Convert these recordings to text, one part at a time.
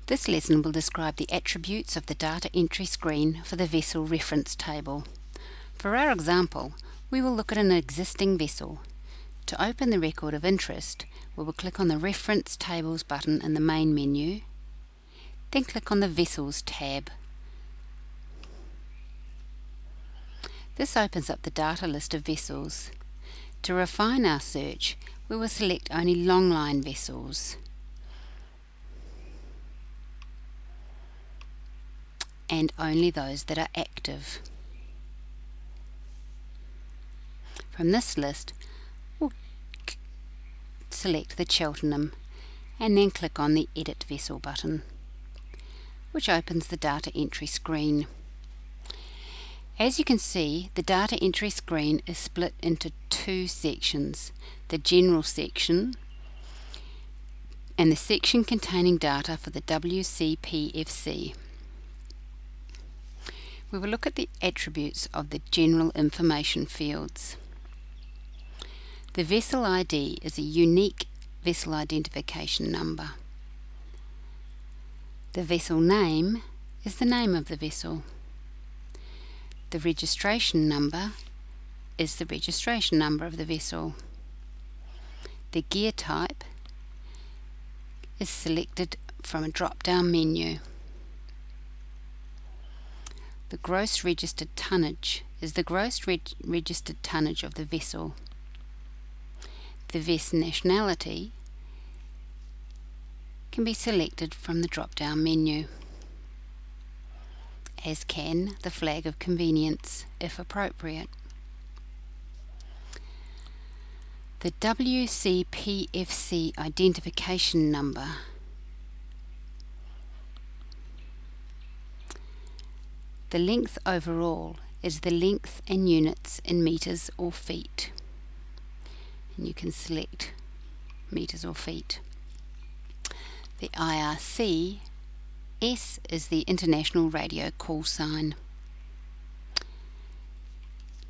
This lesson will describe the attributes of the data entry screen for the vessel reference table. For our example, we will look at an existing vessel. To open the record of interest, we will click on the Reference Tables button in the main menu, then click on the Vessels tab. This opens up the data list of vessels. To refine our search, we will select only longline vessels and only those that are active. From this list, we'll select the Cheltenham and then click on the Edit Vessel button, which opens the data entry screen. As you can see, the data entry screen is split into two sections, the General section and the section containing data for the GYPAETE-NC. We will look at the attributes of the general information fields. The vessel ID is a unique vessel identification number. The vessel name is the name of the vessel. The registration number is the registration number of the vessel. The gear type is selected from a drop-down menu. The gross registered tonnage is the gross registered tonnage of the vessel. The vessel nationality can be selected from the drop-down menu, as can the flag of convenience if appropriate. The GYPAETE-NC identification number the length overall is the length in units in meters or feet, and you can select meters or feet. The IRC S is the International Radio Call Sign.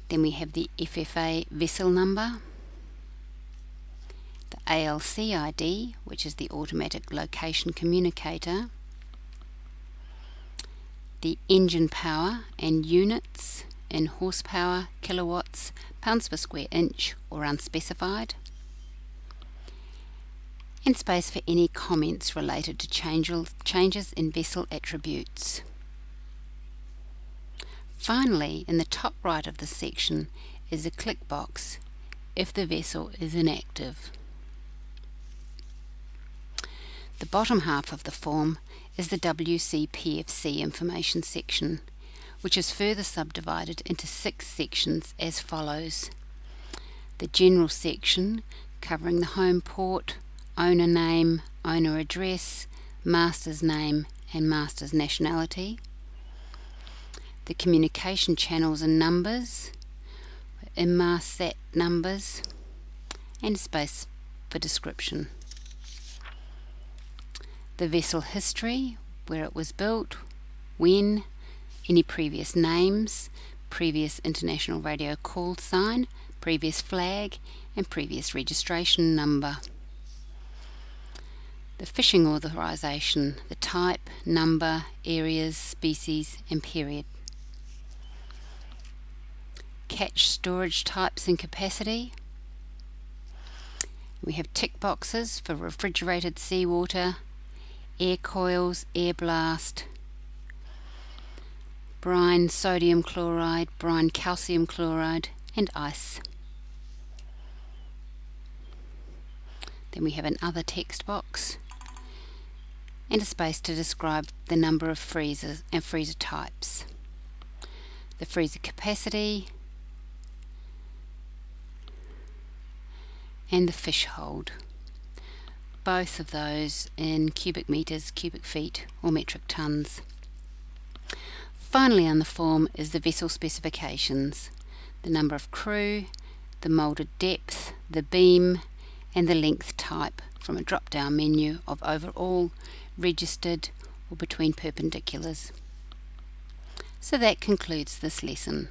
Then we have the FFA vessel number, the ALC ID, which is the Automatic Location Communicator, the engine power and units in horsepower, kilowatts, pounds per square inch or unspecified, and space for any comments related to changes in vessel attributes. Finally, in the top right of the section is a click box if the vessel is inactive. The bottom half of the form is the GYPAETE-NC information section, which is further subdivided into 6 sections as follows. The General section, covering the home port, owner name, owner address, master's name and master's nationality. The communication channels and numbers, Inmarsat numbers, and space for description. The vessel history, where it was built, when, any previous names, previous international radio call sign, previous flag and previous registration number. The fishing authorization, the type, number, areas, species and period. Catch storage types and capacity. We have tick boxes for refrigerated seawater, air coils, air blast, brine sodium chloride, brine calcium chloride and ice. Then we have another text box and a space to describe the number of freezers and freezer types. The freezer capacity and the fish hold. Both of those in cubic meters, cubic feet or metric tons. Finally on the form is the vessel specifications, the number of crew, the moulded depth, the beam and the length type from a drop-down menu of overall, registered or between perpendiculars. So that concludes this lesson.